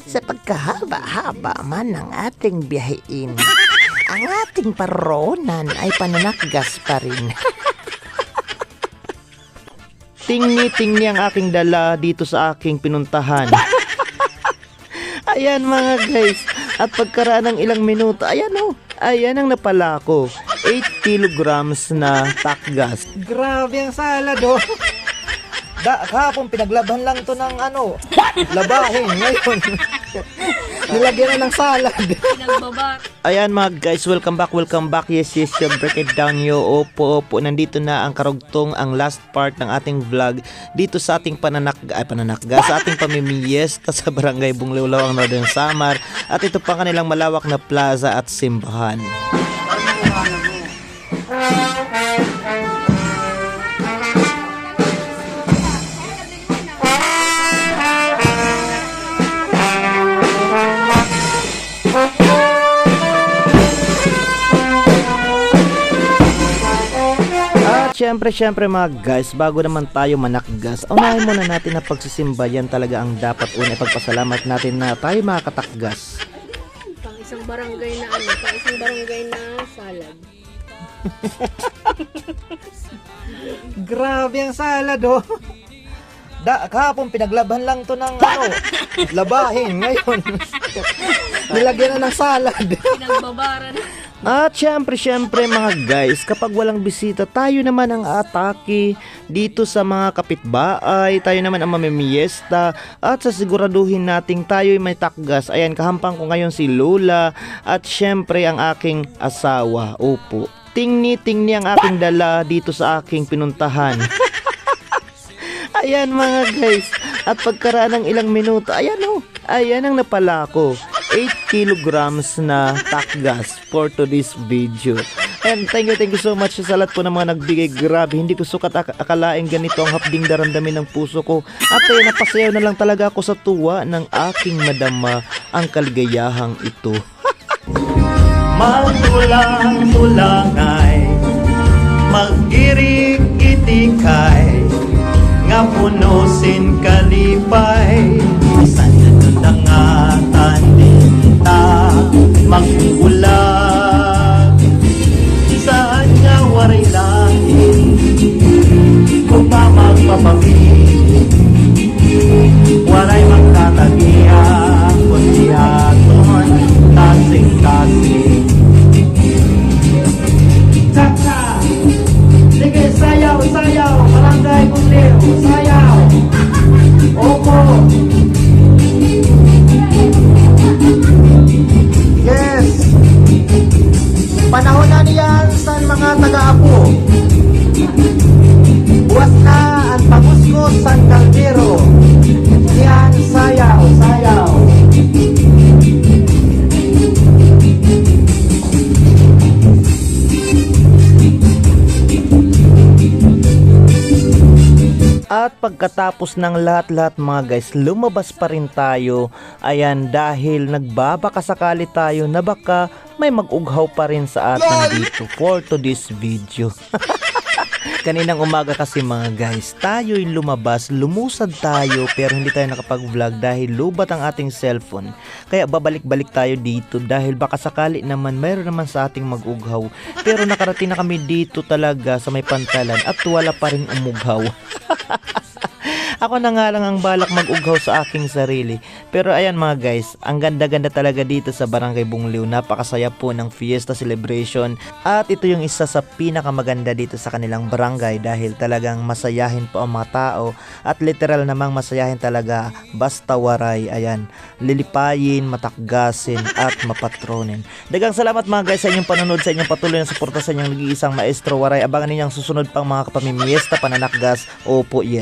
Sa pagkahaba-haba man ng ating biyahin, ang ating paroonan ay pananakgas pa rin. Tingni-tingni ang aking dala dito sa aking pinuntahan. Ayan mga guys, at pagkaraan ng ilang minuto, ayan ang napala ko. 8 kilograms na takgas. Grabe ang salad kahapon pinaglaban lang to ng labahin. Ngayon, nilagyan na ng salad. Ayan mga guys, welcome back. Yes, break it down yo. Opo, nandito na ang karugtong, ang last part ng ating vlog dito sa ating pananakga, sa ating pamimiyesta sa Barangay Bunglewlaw, ang Northern Samar. At ito pa kanilang malawak na plaza at simbahan. Siyempre mga guys, bago naman tayo manakgas, unahin muna natin na pagsisimba. Yan talaga ang dapat una, ipagpasalamat natin na tayo makakatakgas. Pang isang barangay na salad. Grabe ang salad kahapon pinaglaban lang to ng labahin. Ngayon, nilagyan na ng salad. Pinagbabara na. At syempre mga guys, kapag walang bisita, tayo naman ang atake dito sa mga kapitbahay, tayo naman ang mamimiyesta at sasiguraduhin nating tayo'y may takgas. Ayan, kahampang ko ngayon si Lola at syempre ang aking asawa. Opo, tingni ang aking dala dito sa aking pinuntahan. Ayan mga guys, at pagkaraan ng ilang minuto, ayan ang napala ko. 8 kilograms na takgas for today's video. And thank you so much sa lahat po ng mga nagbigay. Grabe, hindi ko sukat akalaing ganito ang hapding daramdamin ng puso ko. At ay napasayaw na lang talaga ako sa tuwa ng aking madama ang kaligayahang ito. Magtulang-tulangay, magirik-itikay, nga punusin kalipay, sa nanangatan ta mag-ulag, saan nga waray langit kung pa magpapabig, waray magtatagiya kundi aton kasing-kasing. Tsa-tsa, sige sayaw, Barangay Bunglewlaw, sayaw. Opo. Yes. Panahon na niyan sa mga taga-apo. Buwas na ang panguskos sa kaldero. Yan, sayaw. At pagkatapos ng lahat-lahat mga guys, lumabas pa rin tayo. Ayan, dahil nagbabakasakali tayo na baka may mag-ughaw pa rin sa atin dito for today's video. Kaninang umaga kasi mga guys, tayo'y lumabas, lumusad tayo pero hindi tayo nakapag-vlog dahil lubat ang ating cellphone. Kaya babalik-balik tayo dito dahil baka sakali naman mayroon naman sa ating mag-ughaw. Pero nakarating na kami dito talaga sa may pantalan at wala pa rin umughaw. Ako na nga lang ang balak mag-ughaw sa aking sarili. Pero ayan mga guys, ang ganda-ganda talaga dito sa Barangay Bunglewlaw. Napakasaya po ng fiesta celebration. At ito yung isa sa pinakamaganda dito sa kanilang barangay dahil talagang masayahin po ang mga tao. At literal namang masayahin talaga basta waray. Ayan, lilipayin, matakgasin at mapatronin. Dagang salamat mga guys sa inyong panonood, sa inyong patuloy na suporta sa inyong nag-iisang maestro waray. Abangan ninyong susunod pang mga kapamimiesta, pananakgas. Opo, yes.